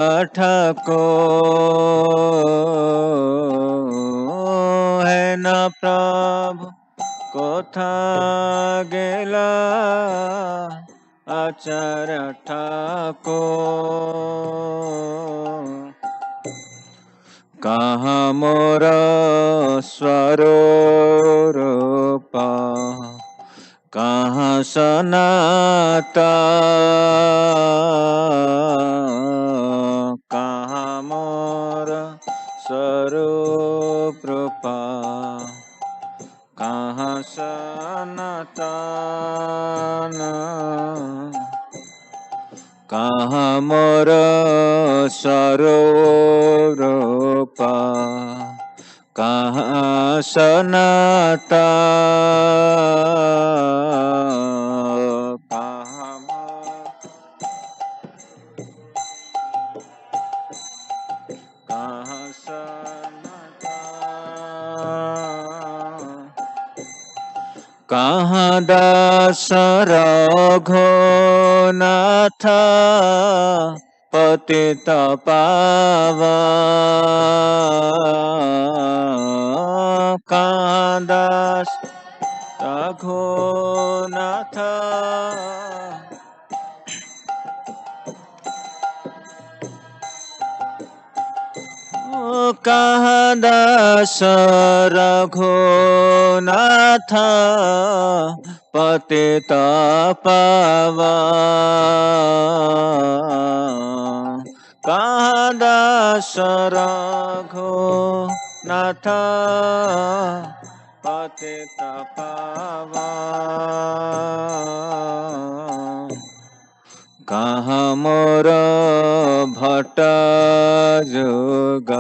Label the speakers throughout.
Speaker 1: ঠাকুর হে না প্রভু কোথা গেলা আচার্য ঠাকুর কাহা মোর স্বরূপ কাহা সনাতা কাহা মোর স্বরূপ কাহা সনাতন কাহা মোর স্বরূপ কাহা সনাতন কাহা কাহা সনাতন কাহা দাস রঘুনাথ পতিত পাবন কাহা দাস রঘুনাথ কাহা দাস রঘুনাথ পতিত পাবন কাহা দাস রঘুনাথ পতিত পাবন কাহা মোর ভট্ট যোগ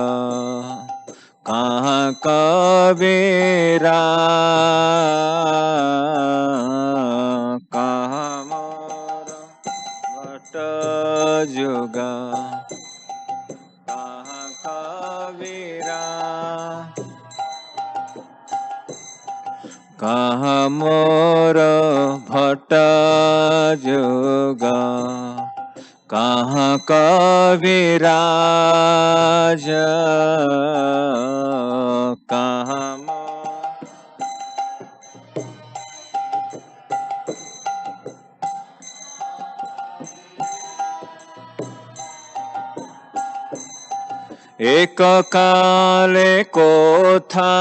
Speaker 1: কাহা কবিরা কাহা মোর ভট্ট যোগ কাহা কবিরা কাহা মোর ভট্ট যোগ কাহা কবিরাজ কাহা এক কালে কোথা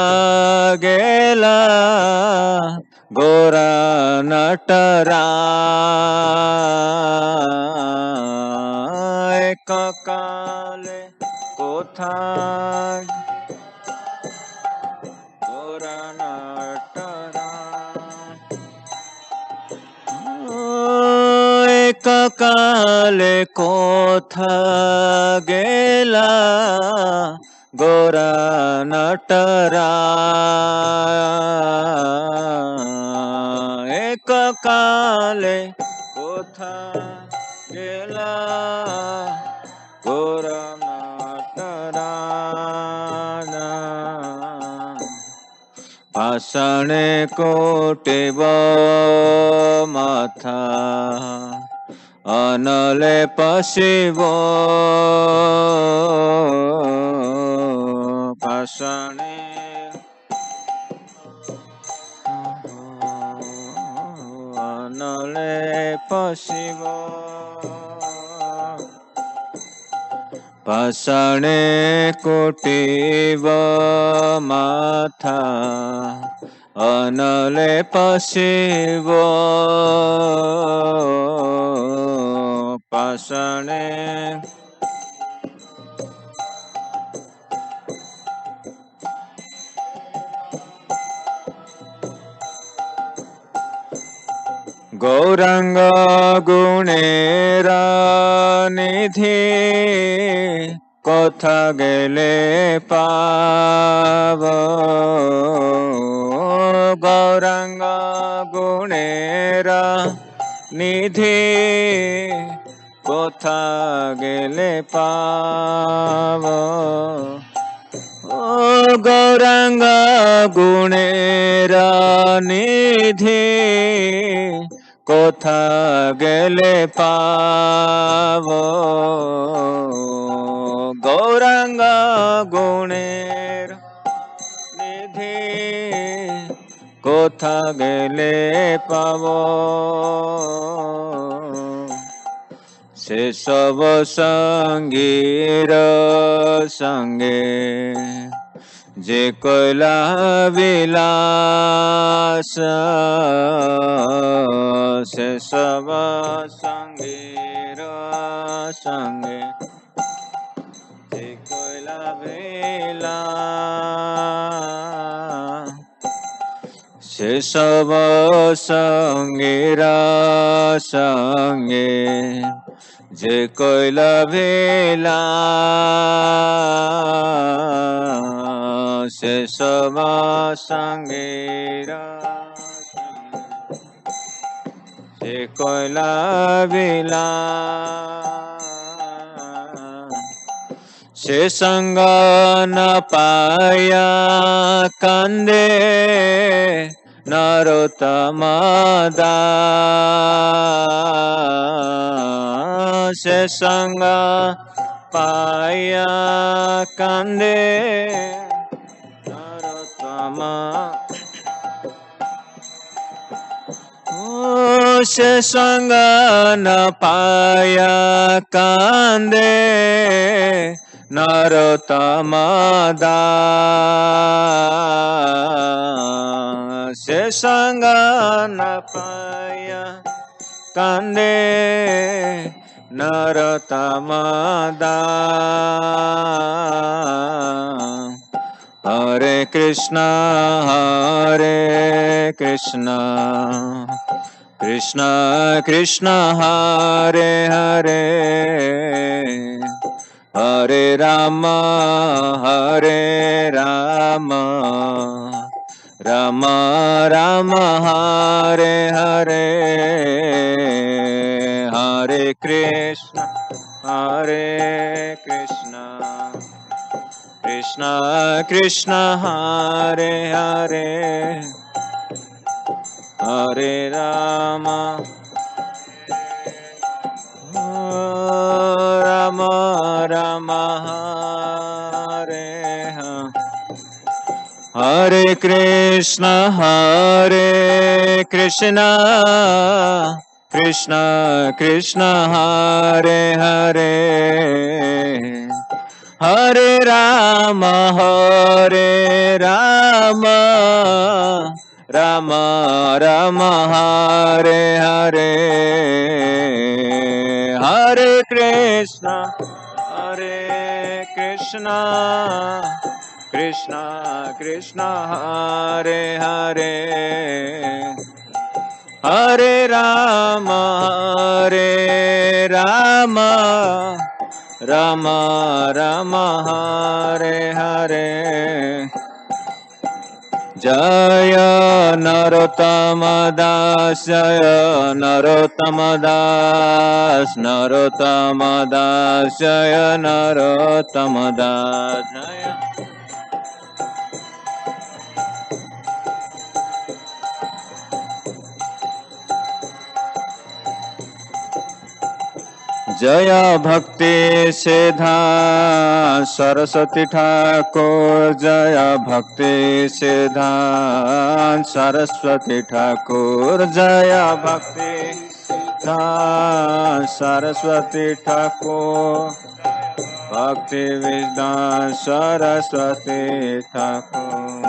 Speaker 1: গেলা গোরা নটরা এক কালে কোথা গোরা নটরা এক কালে কোথা গেলা গোরা নটরা এক কালে কোথা গেলা গোরা নটরা পাষাণে কোটিব মাথা অনলে পশিব পাষাণে অনলে পশিব পাষাণে কোটিব মাথা অনলে পশিব পাষাণে গৌরাঙ্গ গুণের নিধি কোথা গেলে পাব গৌরাঙ্গ গুণের নিধি কোথা গেলে পাব ও গৌরাঙ্গ গুণের নিধি কোথা গেলে পাব কোথা গেলে পাব সেসব সঙ্গীর সঙ্গে যে কইলা বিলাস সেসব সঙ্গীর সঙ্গে যে কইলা বিলাস সেসব সঙ্গীর সঙ্গে যে কইলা ভেলা সেসব সঙ্গীর যে কইলা ভেলা সে সঙ্গ ন পায়া কান্দে নরোত্তম দাস সে সঙ্গ পায়া কান্দে নরোত্তম সে সঙ্গ ন পায়া কান্দে নরোত্তম দাস সে সঙ্গ ন পায়া কান্দে নরোত্তম দাস হরে কৃষ্ণ কৃষ্ণ কৃষ্ণ হরে হরে হরে রাম রাম রাম হরে হরে হরে কৃষ্ণ কৃষ্ণ কৃষ্ণ হরে হরে হরে রাম রাম রাম হরে হরে কৃষ্ণ কৃষ্ণ কৃষ্ণ হরে হরে হরে রাম রাম রাম হরে হরে হরে কৃষ্ণ কৃষ্ণ কৃষ্ণ হরে হরে হরে রাম রাম রাম হরে হরে জয় নরোত্তম দাস জয় নরোত্তম দাস জয় নরোত্তম দাস জয় जय भक्ति सिद्धांत सरस्वती ठाकुर जय भक्ति सिद्धांत सरस्वती ठाकुर जय भक्ति सिद्धांत सरस्वती ठाकुर भक्ति सिद्धांत Saraswati Thakur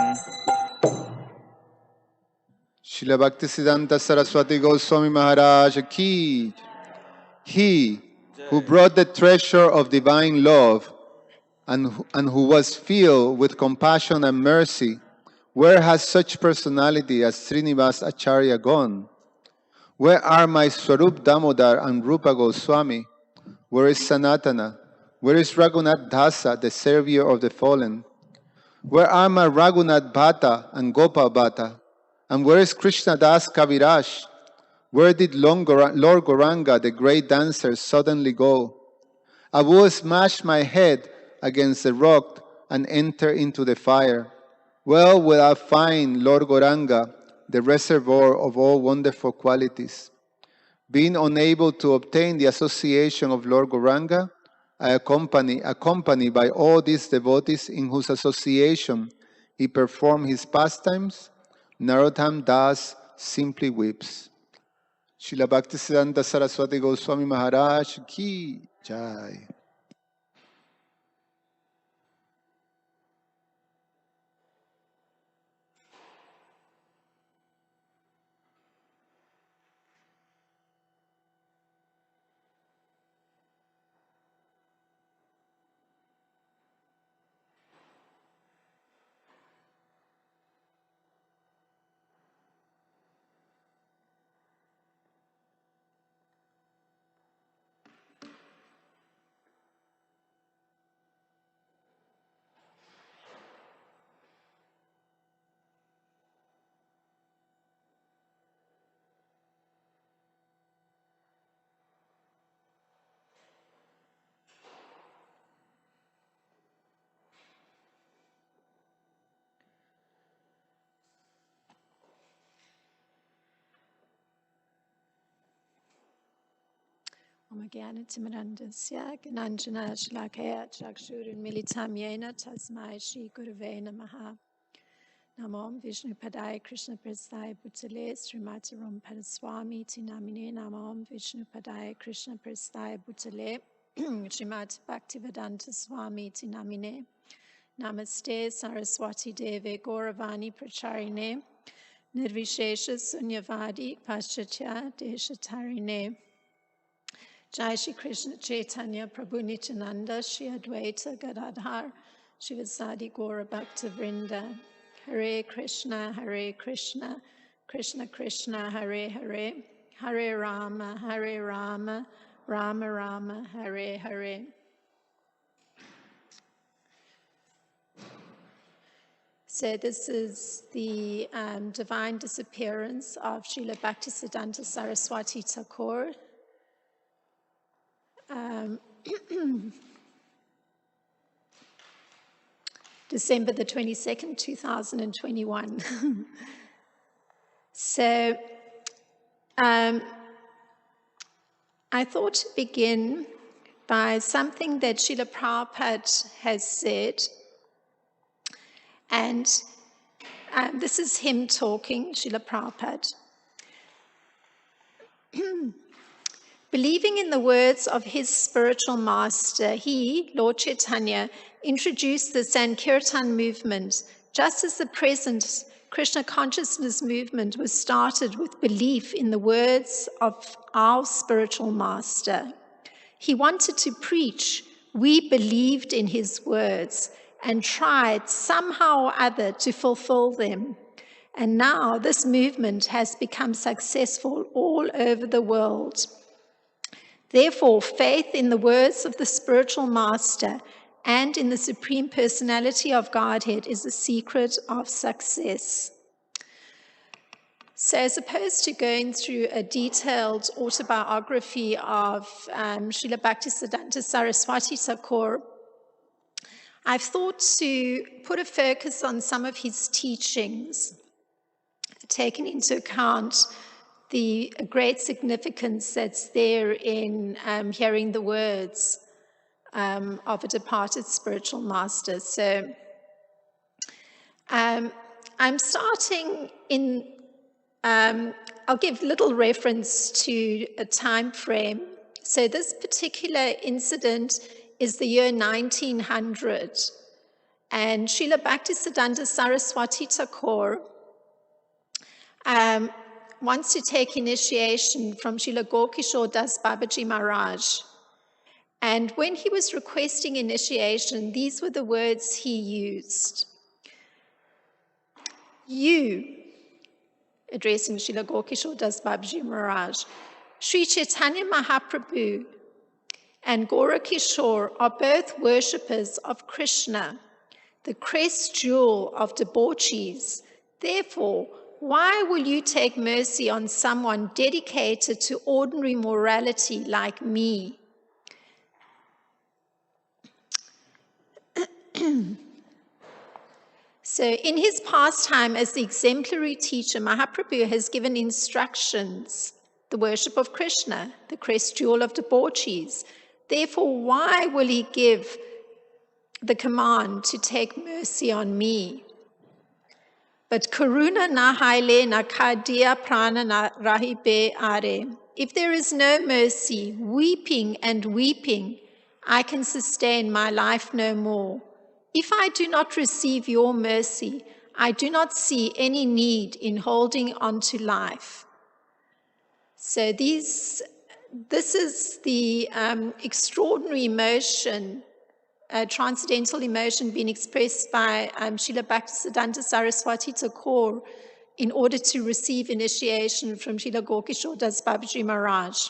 Speaker 2: Srila Bhaktisidhanta Saraswati Goswami Maharaj ki. He who brought the treasure of divine love and who was filled with compassion and mercy, where has such personality as Srinivas Acharya gone? Where are my Swarup Damodar and Rupa Goswami? Where is Sanatana? Where is Raghunath Dasa, the savior of the fallen? Where are my Raghunath Bhatta and Gopal Bhatta? And where is Krishna Das Kaviraj? Where did Lord Gauranga, the great dancer, suddenly go? I will smash my head against the rock and enter into the fire. Well will I find Lord Gauranga, the reservoir of all wonderful qualities. Being unable to obtain the association of Lord Gauranga, I accompanied by all these devotees in whose association he performed his pastimes, Narottam Das simply weeps. Srila Bhaktisiddhanta Saraswati Goswami Maharaj Ki Jai.
Speaker 3: Om Jnana-timirandasya Gnanjana Shlakaya Chakshurinmilitam Yena Tasmai Shri Gurave Namaha. Namom Vishnu Padaya Krishna Prasthaya Bhutale Srimati Padaswami Tinamine. Namom Vishnu Padaya Krishna Prasthaya Bhutale Srimati Bhaktivedanta Swami Tinamine. Namaste Saraswati Deve Gauravani Pracharine Nirvishesha Sunyavadi Paschatya Deshatarine. Jai Shri Krishna Chaitanya Prabhu Nityananda Shri Advaita Gadadhar Shivasadi Gaura Bhakta Vrinda. Hare Krishna Krishna Krishna Hare Hare, Hare Rama Rama Rama Hare Hare. So this is the divine disappearance of Srila Bhaktisiddhanta Saraswati Thakur. December the 22nd, 2021. So I thought to begin by something that Srila Prabhupada has said. And this is him talking, Srila Prabhupada. Believing in the words of his spiritual master, he, Lord Chaitanya, introduced the Sankirtan movement, just as the present Krishna consciousness movement was started with belief in the words of our spiritual master. He wanted to preach, we believed in his words and tried somehow or other to fulfill them. And now this movement has become successful all over the world. Therefore, faith in the words of the spiritual master and in the Supreme Personality of Godhead is the secret of success. So as opposed to going through a detailed autobiography of Srila Bhaktisiddhanta Saraswati Thakur, I've thought to put a focus on some of his teachings, taking into account the great significance that's there in hearing the words of a departed spiritual master. So I'm starting in, I'll give little reference to a time frame. So this particular incident is the year 1900. And Srila Bhaktisiddhanta Saraswati Thakur wants to take initiation from Srila Gaurkishore Das Babaji Maharaj. And when he was requesting initiation, these were the words he used. You, addressing Srila Gaurkishore Das Babaji Maharaj, Sri Chaitanya Mahaprabhu and Gaurakishore are both worshippers of Krishna, the crest jewel of debauchees. Therefore, why will you take mercy on someone dedicated to ordinary morality like me? So in his pastime as the exemplary teacher, Mahaprabhu has given instructions, the worship of Krishna, the crest jewel of debauchees. Therefore, why will he give the command to take mercy on me? But karuna na haile na kadia prana na rahibe are. If there is no mercy, weeping and weeping, I can sustain my life no more. If I do not receive your mercy, I do not see any need in holding on to life. So this is the extraordinary emotion, transcendental emotion being expressed by Srila Bhaktisiddhanta Saraswati Thakur in order to receive initiation from Srila Gaurkishore Das Babaji Maharaj.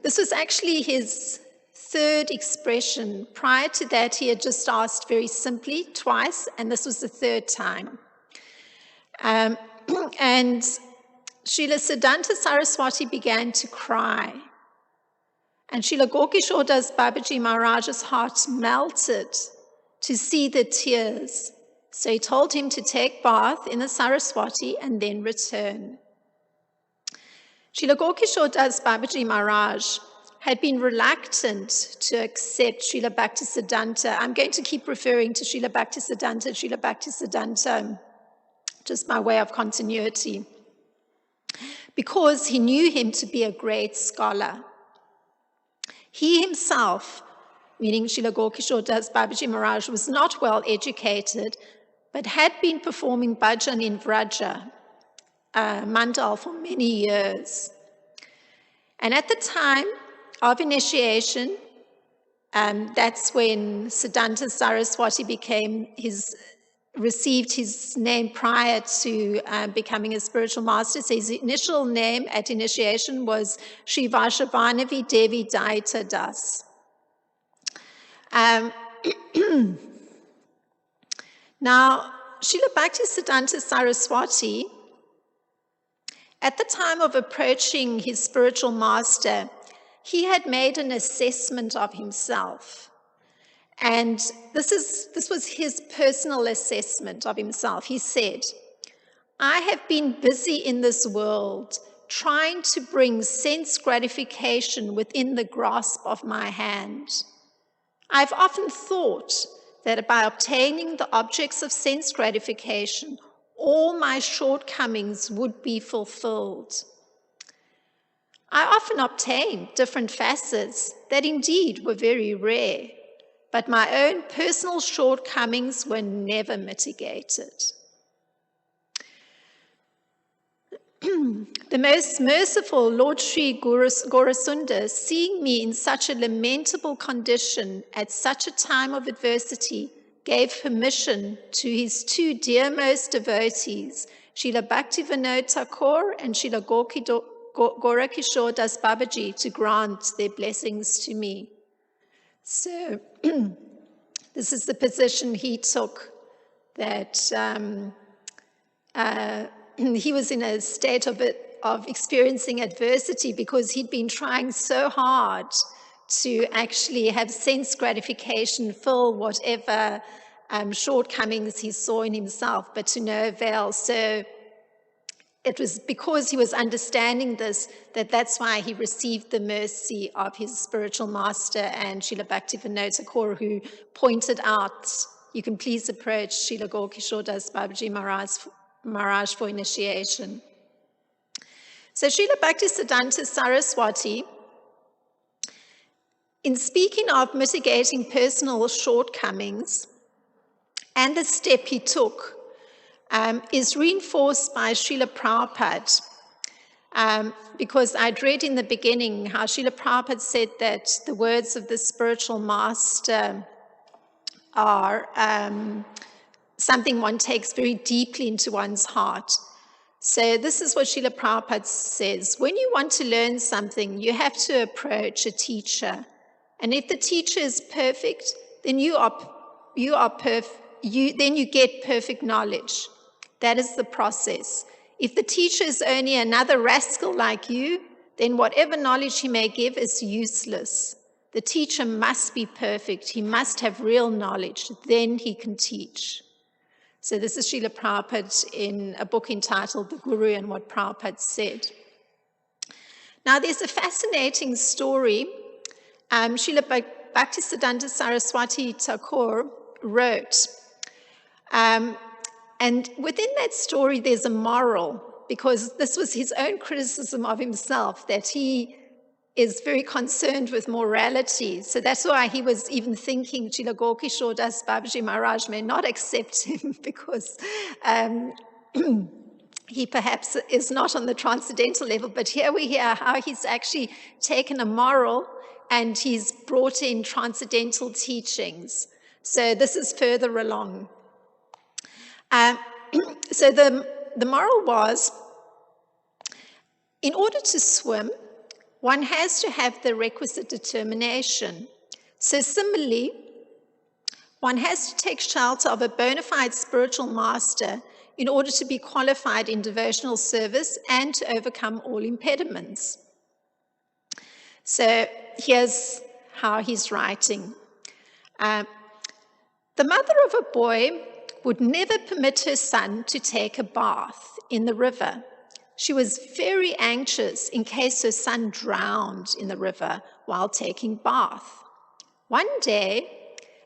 Speaker 3: This was actually his third expression. Prior to that, he had just asked very simply twice, and this was the third time. And Srila Siddhanta Saraswati began to cry. And Srila Gaurkishore Das Babaji Maharaj's heart melted to see the tears. So he told him to take bath in the Saraswati and then return. Srila Gaurkishore Das Babaji Maharaj had been reluctant to accept Srila Bhaktisiddhanta. I'm going to keep referring to Srila Bhaktisiddhanta, just by way of continuity, because he knew him to be a great scholar. He himself, meaning Srila Gaurkishore Das Babaji Maharaj, was not well educated, but had been performing bhajan in Vraja, Mandal, for many years. And at the time of initiation, that's when Siddhanta Saraswati received his name prior to becoming a spiritual master. So his initial name at initiation was Sri Vashavanavi Devi Daita Das. Now, Srila Bhaktisiddhanta Saraswati, at the time of approaching his spiritual master, he had made an assessment of himself. And this was his personal assessment of himself. He said, I have been busy in this world trying to bring sense gratification within the grasp of my hand. I've often thought that by obtaining the objects of sense gratification, all my shortcomings would be fulfilled. I often obtained different facets that indeed were very rare, but my own personal shortcomings were never mitigated. The most merciful Lord Sri Gaurasundar, seeing me in such a lamentable condition at such a time of adversity, gave permission to his two dearmost devotees, Srila Bhaktivinoda Thakur and Srila Gaurakishore Das Babaji, to grant their blessings to me. So this is the position he took, that he was in a state of experiencing adversity because he'd been trying so hard to actually have sense gratification, fill whatever shortcomings he saw in himself, but to no avail. So it was because he was understanding this that's why he received the mercy of his spiritual master and Srila Bhaktivinoda Thakur, who pointed out, you can please approach Srila Gaurkishore Das Babaji Maharaj for initiation. So Srila Bhaktisiddhanta Saraswati, in speaking of mitigating personal shortcomings and the step he took, is reinforced by Srila Prabhupada, because I'd read in the beginning how Srila Prabhupada said that the words of the spiritual master are something one takes very deeply into one's heart. So this is what Srila Prabhupada says: when you want to learn something, you have to approach a teacher. And if the teacher is perfect, then you get perfect knowledge. That is the process. If the teacher is only another rascal like you, then whatever knowledge he may give is useless. The teacher must be perfect. He must have real knowledge. Then he can teach. So this is Srila Prabhupada in a book entitled The Guru and What Prabhupada Said. Now there's a fascinating story. Srila Bhaktisiddhanta Saraswati Thakur wrote And within that story, there's a moral, because this was his own criticism of himself, that he is very concerned with morality. So that's why he was even thinking Srila Gaurkishore Das Babaji Maharaj may not accept him, because he perhaps is not on the transcendental level. But here we hear how he's actually taken a moral and he's brought in transcendental teachings. So this is further along. So the moral was, in order to swim, one has to have the requisite determination. So similarly, one has to take shelter of a bona fide spiritual master in order to be qualified in devotional service and to overcome all impediments. So here's how he's writing. The mother of a boy would never permit her son to take a bath in the river. She was very anxious in case her son drowned in the river while taking bath. One day,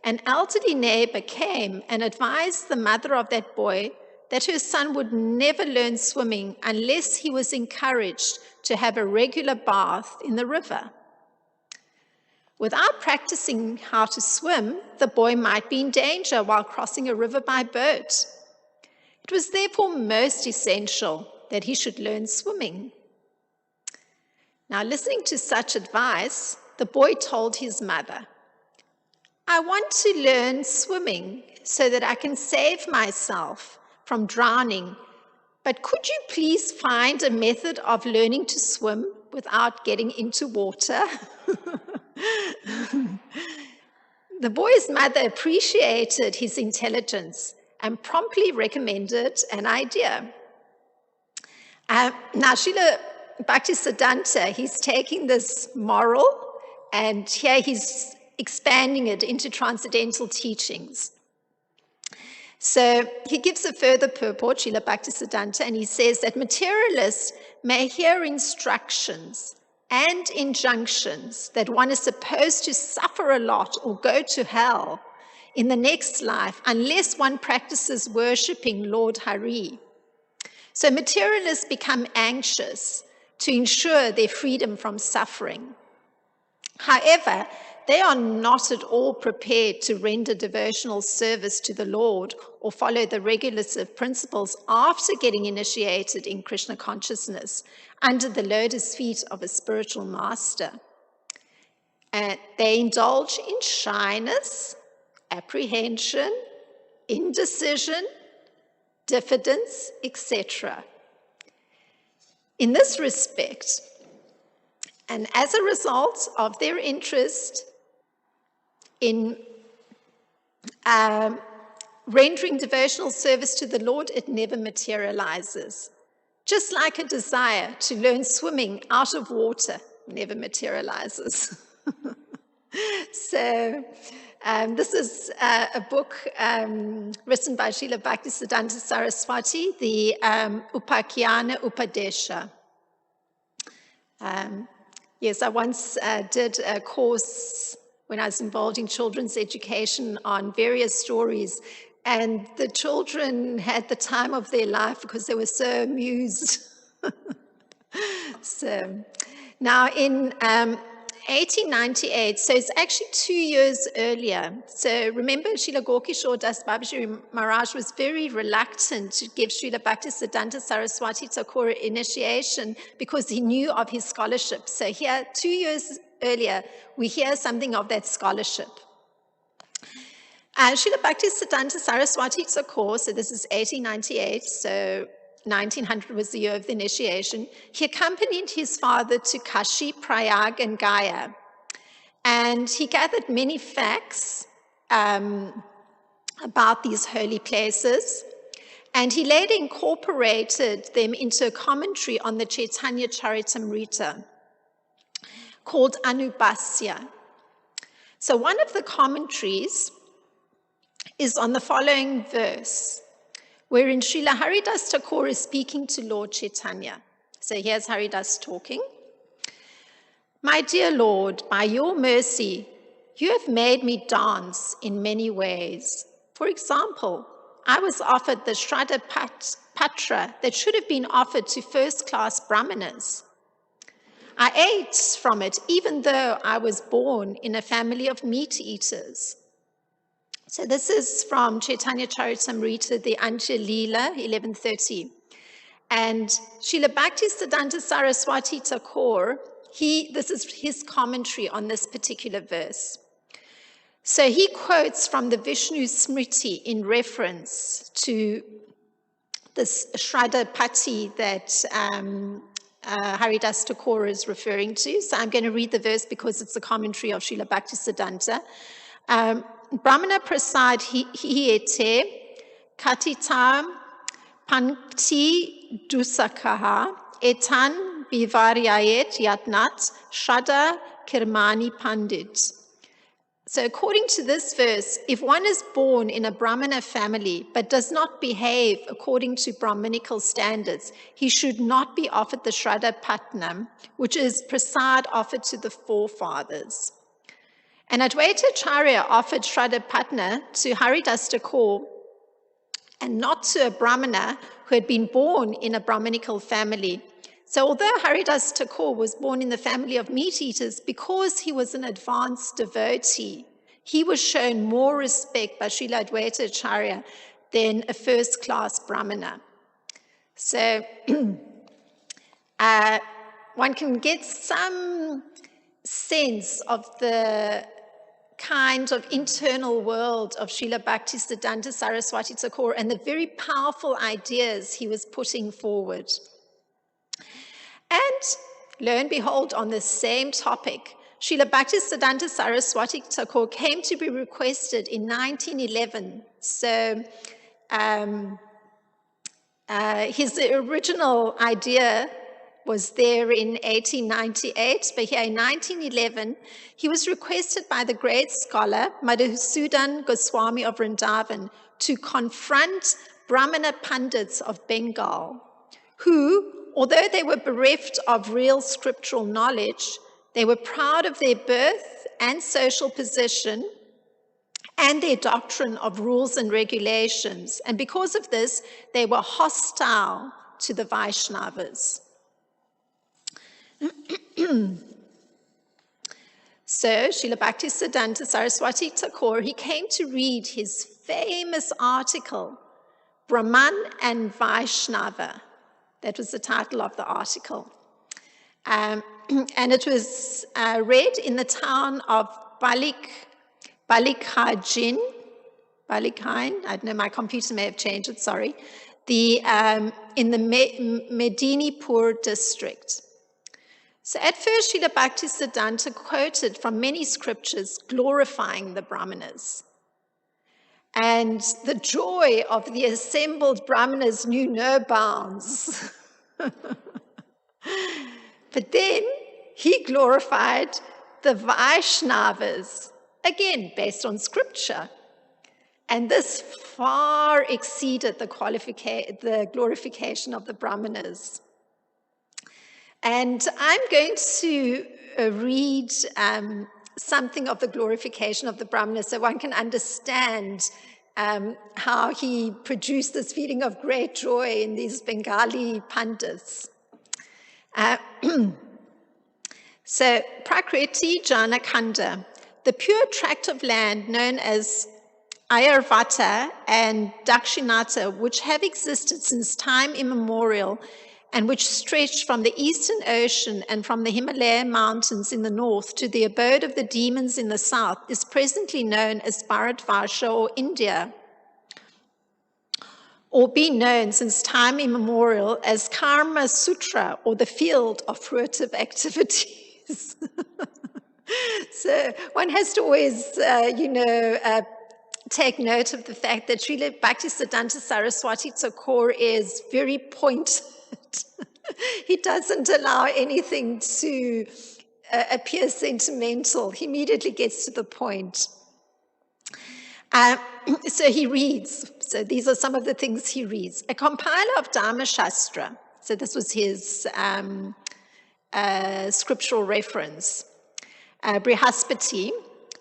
Speaker 3: an elderly neighbor came and advised the mother of that boy that her son would never learn swimming unless he was encouraged to have a regular bath in the river. Without practicing how to swim, the boy might be in danger while crossing a river by boat. It was therefore most essential that he should learn swimming. Now, listening to such advice, the boy told his mother, "I want to learn swimming so that I can save myself from drowning, but could you please find a method of learning to swim without getting into water?" The boy's mother appreciated his intelligence and promptly recommended an idea. Now, Srila Bhaktisiddhanta, he's taking this moral and here he's expanding it into transcendental teachings. So he gives a further purport, Srila Bhaktisiddhanta, and he says that materialists may hear instructions and injunctions that one is supposed to suffer a lot or go to hell in the next life unless one practices worshipping Lord Hari. So materialists become anxious to ensure their freedom from suffering. However, they are not at all prepared to render devotional service to the Lord or follow the regulative principles after getting initiated in Krishna consciousness under the lotus feet of a spiritual master. They indulge in shyness, apprehension, indecision, diffidence, etc. In this respect, and as a result of their interest in rendering devotional service to the Lord, it never materializes. Just like a desire to learn swimming out of water never materializes. So this is a book written by Srila Bhaktisiddhanta Saraswati, the Upakyana Upadesha. Yes, I once did a course when I was involved in children's education on various stories, and the children had the time of their life because they were so amused. So now in 1898, so it's actually 2 years earlier. So remember, Srila Gaurkishore Das Babaji Maharaj was very reluctant to give Srila Bhaktisiddhanta Saraswati Thakur initiation because he knew of his scholarship. So here, 2 years earlier, we hear something of that scholarship. Srila Bhaktisiddhanta Saraswati Thakur, so this is 1898, so 1900 was the year of the initiation. He accompanied his father to Kashi, Prayag, and Gaya. And he gathered many facts about these holy places. And he later incorporated them into a commentary on the Chaitanya Charitamrita called Anubhasya. So one of the commentaries is on the following verse, wherein Srila Haridas Thakur is speaking to Lord Chaitanya. So here's Haridas talking. "My dear Lord, by your mercy, you have made me dance in many ways. For example, I was offered the Shraddha Patra that should have been offered to first-class Brahmanas. I ate from it, even though I was born in a family of meat eaters. So this is from Chaitanya Charitamrita, the Anja Leela, 1130. And Srila Bhaktisiddhanta Saraswati Thakur, this is his commentary on this particular verse. So he quotes from the Vishnu Smriti in reference to this Shraddha Pati that Haridas Thakur is referring to. So I'm going to read the verse because it's a commentary of Srila Bhaktisiddhanta. Brahmana prasad hiyete katitam pankti dusakaha etan bivaryayet yatnat shraddha kirmani pandit. So according to this verse, if one is born in a Brahmana family but does not behave according to Brahminical standards, he should not be offered the Shraddha Patnam, which is prasad offered to the forefathers. And Advaita Acharya offered Shraddha Patna to Haridas Thakur and not to a Brahmana who had been born in a Brahminical family. So although Haridas Thakur was born in the family of meat eaters, because he was an advanced devotee, he was shown more respect by Srila Advaita Acharya than a first-class Brahmana. So one can get some sense of the kind of internal world of Srila Bhaktisiddhanta Saraswati Thakur and the very powerful ideas he was putting forward. And lo and behold, on the same topic, Srila Bhaktisiddhanta Saraswati Thakur came to be requested in 1911. So his original idea was there in 1898, but here in 1911, he was requested by the great scholar Madhusudan Goswami of Vrindavan to confront Brahmana Pandits of Bengal, who, although they were bereft of real scriptural knowledge, they were proud of their birth and social position and their doctrine of rules and regulations. And because of this, they were hostile to the Vaishnavas. So, Srila Bhaktisiddhanta Saraswati Thakur, he came to read his famous article, Brahman and Vaishnava. That was the title of the article. And it was read in the town of Balikhain, I don't know, my computer may have changed it, sorry, in the Medinipur district. So at first, Srila Bhaktisiddhanta quoted from many scriptures glorifying the Brahmanas. And the joy of the assembled Brahmanas knew no bounds. But then he glorified the Vaishnavas, again based on scripture. And this far exceeded the glorification of the Brahmanas. And I'm going to read something of the glorification of the Brahmanas so one can understand how he produced this feeling of great joy in these Bengali Pandits. So, Prakriti Janakanda, the pure tract of land known as Ayurvata and Dakshinata, which have existed since time immemorial, and which stretch from the Eastern Ocean and from the Himalayan mountains in the north to the abode of the demons in the south, is presently known as Bharatvarsha or India, or been known since time immemorial as Karma Sutra, or the field of fruitive activities. So one has to always, take note of the fact that Srila Bhaktisiddhanta Saraswati Thakur is very pointed. He doesn't allow anything to appear sentimental. He immediately gets to the point. So he reads. So these are some of the things he reads. A compiler of Dharma Shastra. So this was his scriptural reference. Brihaspati,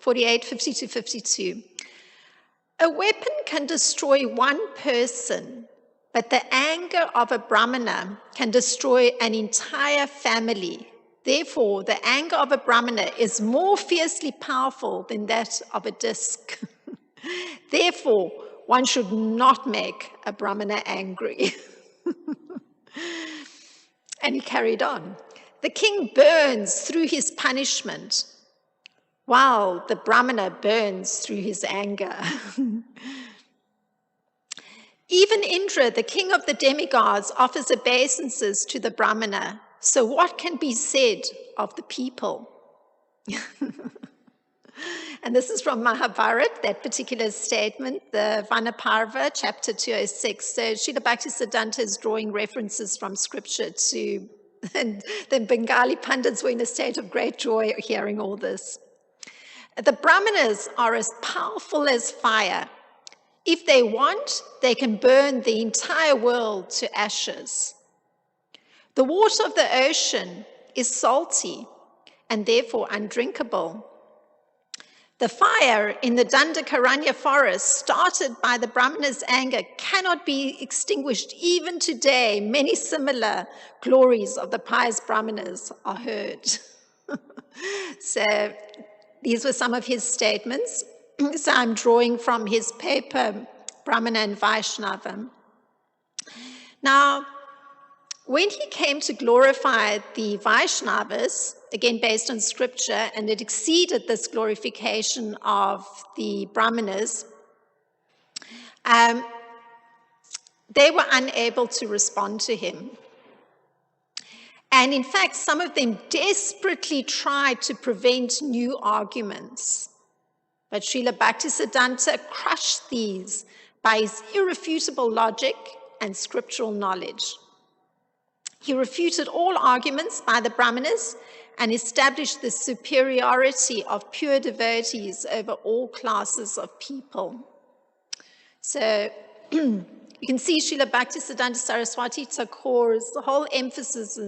Speaker 3: 48:50 to 52. A weapon can destroy one person, but the anger of a Brahmana can destroy an entire family. Therefore, the anger of a Brahmana is more fiercely powerful than that of a disc. Therefore, one should not make a Brahmana angry. And he carried on. The king burns through his punishment, while the Brahmana burns through his anger. Even Indra, the king of the demigods, offers obeisances to the Brahmana. So what can be said of the people? And this is from Mahabharata, that particular statement, the Vanaparva, chapter 206. So Srila Bhaktisiddhanta is drawing references from scripture to, and the Bengali pundits were in a state of great joy hearing all this. The Brahmanas are as powerful as fire. If they want, they can burn the entire world to ashes. The water of the ocean is salty and therefore undrinkable. The fire in the Dandakaranya forest, started by the Brahmana's anger, cannot be extinguished. Even today, many similar glories of the pious Brahmanas are heard. So these were some of his statements. So I'm drawing from his paper, Brahmana and Vaishnava. Now, when he came to glorify the Vaishnavas, again based on scripture, and it exceeded this glorification of the Brahmanas, they were unable to respond to him. And in fact, some of them desperately tried to prevent new arguments. But Srila Bhaktisiddhanta crushed these by his irrefutable logic and scriptural knowledge. He refuted all arguments by the Brahmanas and established the superiority of pure devotees over all classes of people. So you can see Srila Bhaktisiddhanta Saraswati Thakur's whole emphasis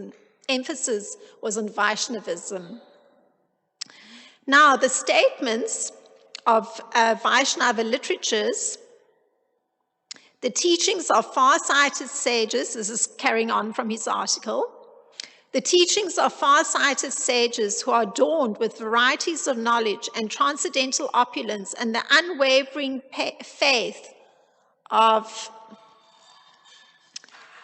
Speaker 3: was on Vaishnavism. Now, the statements of Vaishnava literatures, the teachings of far-sighted sages, this is carrying on from his article, the teachings of far-sighted sages who are adorned with varieties of knowledge and transcendental opulence, and the unwavering faith of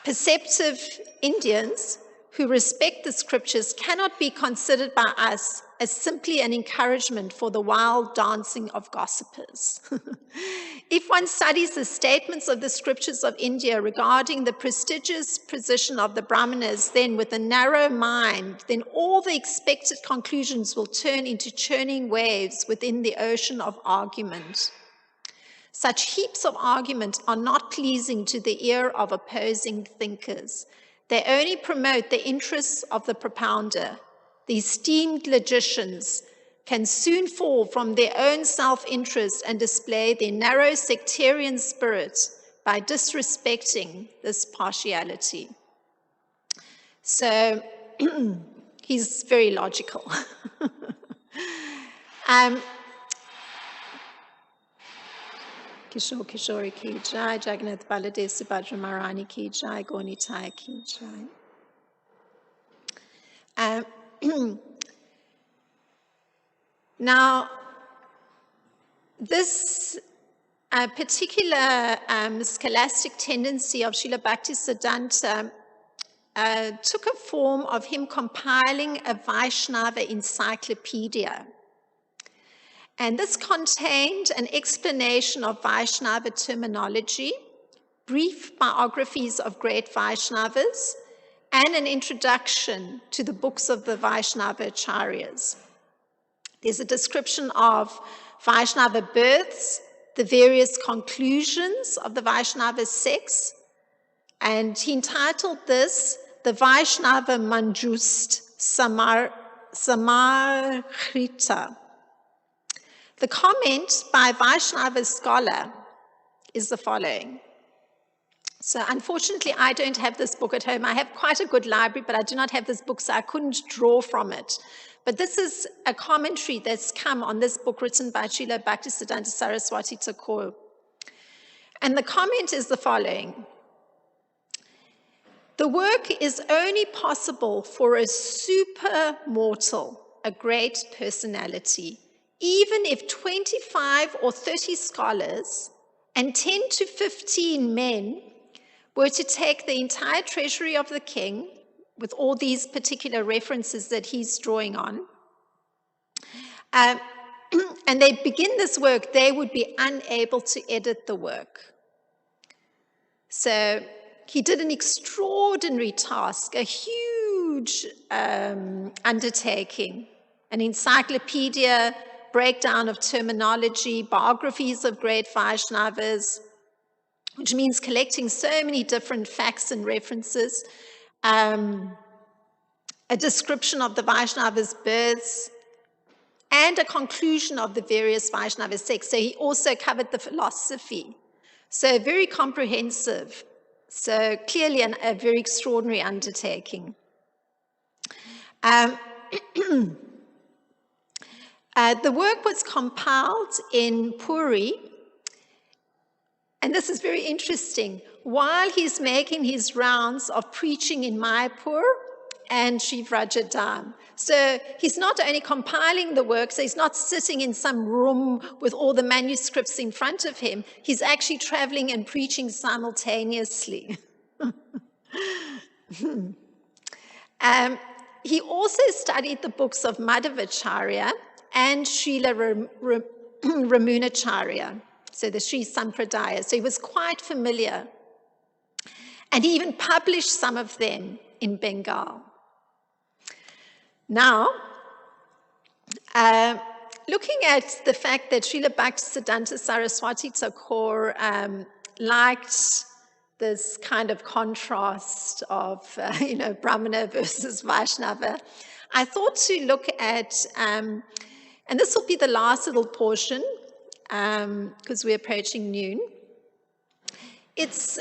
Speaker 3: perceptive Indians who respect the scriptures cannot be considered by us as simply an encouragement for the wild dancing of gossipers. If one studies the statements of the scriptures of India regarding the prestigious position of the Brahmanas, then with a narrow mind, then all the expected conclusions will turn into churning waves within the ocean of argument. Such heaps of argument are not pleasing to the ear of opposing thinkers. They only promote the interests of the propounder. The esteemed logicians can soon fall from their own self-interest and display their narrow sectarian spirit by disrespecting this partiality. So he's very logical. Kishore Kishore ki jai, Jagannath Baladev Subhadra Maharani ki jai, Gaunitai ki jai. Now, this particular scholastic tendency of Srila Bhaktisiddhanta took a form of him compiling a Vaishnava encyclopedia. And this contained an explanation of Vaishnava terminology, brief biographies of great Vaishnavas, and an introduction to the books of the Vaishnava Acharyas. There's a description of Vaishnava births, the various conclusions of the Vaishnava sects, and he entitled this, the Vaishnava Manjust Samarkrita. The comment by Vaishnava scholar is the following. So unfortunately, I don't have this book at home. I have quite a good library, but I do not have this book, so I couldn't draw from it. But this is a commentary that's come on this book written by Srila Bhaktisiddhanta Saraswati Thakur, And the comment is the following: the work is only possible for a super mortal, a great personality, even if 25 or 30 scholars and 10 to 15 men were to take the entire treasury of the king, with all these particular references that he's drawing on, and they begin this work, they would be unable to edit the work. So he did an extraordinary task, a huge undertaking, an encyclopedia, breakdown of terminology, biographies of great Vaishnavas, which means collecting so many different facts and references, a description of the Vaishnavas' births, and a conclusion of the various Vaishnava sects. So he also covered the philosophy. So very comprehensive. So clearly a very extraordinary undertaking. The work was compiled in Puri, and this is very interesting, while he's making his rounds of preaching in Mayapur and Shivrajadam. So he's not only compiling the work, so he's not sitting in some room with all the manuscripts in front of him, he's actually traveling and preaching simultaneously. He also studied the books of Madhavacharya and Srila Ramunacharya, so the Sri Sampradaya. So he was quite familiar. And he even published some of them in Bengal. Now, looking at the fact that Srila Bhaktisiddhanta Saraswati Thakur liked this kind of contrast of, Brahmana versus Vaishnava, I thought to look at, and this will be the last little portion, because we're approaching noon. It's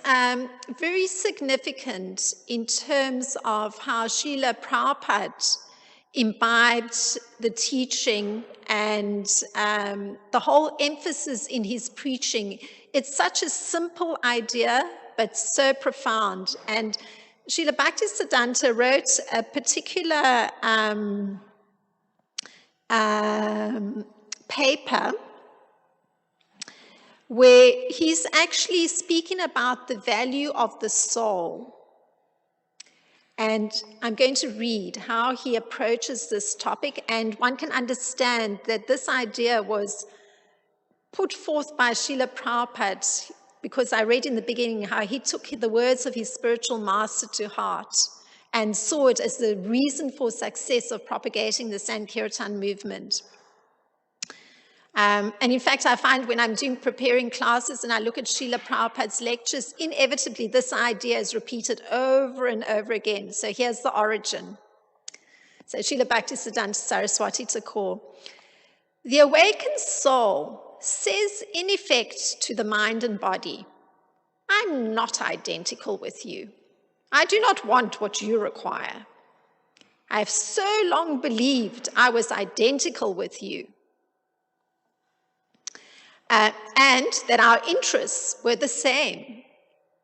Speaker 3: very significant in terms of how Srila Prabhupada imbibed the teaching and the whole emphasis in his preaching. It's such a simple idea, but so profound. And Srila Bhaktisiddhanta wrote a particular paper where he's actually speaking about the value of the soul. And I'm going to read how he approaches this topic, and one can understand that this idea was put forth by Srila Prabhupada, because I read in the beginning how he took the words of his spiritual master to heart and saw it as the reason for success of propagating the Sankirtan movement. And in fact, I find when I'm preparing classes and I look at Srila Prabhupada's lectures, inevitably this idea is repeated over and over again. So here's the origin. So Srila Bhaktisiddhanta Saraswati Thakur. The awakened soul says in effect to the mind and body, I'm not identical with you. I do not want what you require. I have so long believed I was identical with you. And that our interests were the same.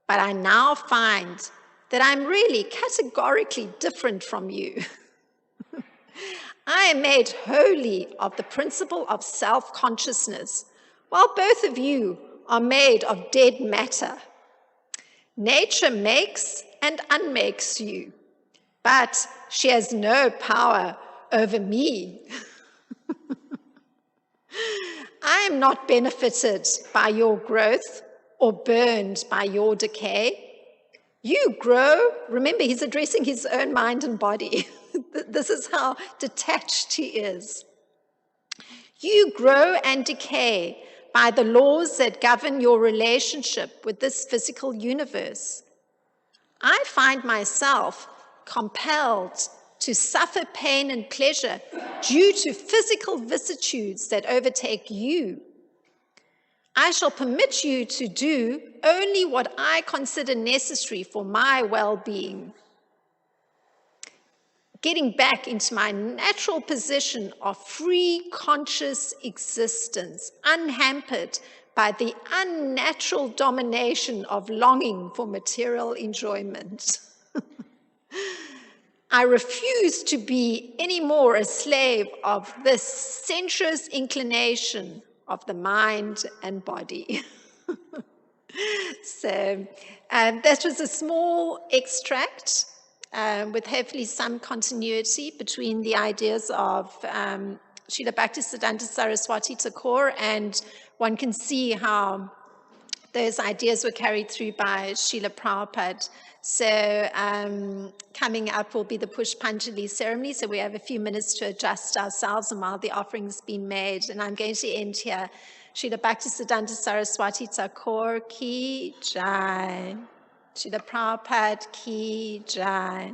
Speaker 3: But I now find that I'm really categorically different from you. I am made wholly of the principle of self-consciousness, while both of you are made of dead matter. Nature makes and unmakes you, but she has no power over me. I am not benefited by your growth or burned by your decay. You grow, remember he's addressing his own mind and body. This is how detached he is. You grow and decay by the laws that govern your relationship with this physical universe. I find myself compelled to suffer pain and pleasure due to physical vicissitudes that overtake you. I shall permit you to do only what I consider necessary for my well-being. Getting back into my natural position of free, conscious existence, unhampered by the unnatural domination of longing for material enjoyment. I refuse to be any more a slave of this sensuous inclination of the mind and body. So that was a small extract with hopefully some continuity between the ideas of Srila Bhaktisiddhanta Saraswati Thakur, and one can see how those ideas were carried through by Srila Prabhupada. So coming up will be the Pushpanjali ceremony. So we have a few minutes to adjust ourselves and while the offering's been made. And I'm going to end here. Srila Bhaktisiddhanta Saraswati Thakur ki jai. Srila Prabhupada ki jai.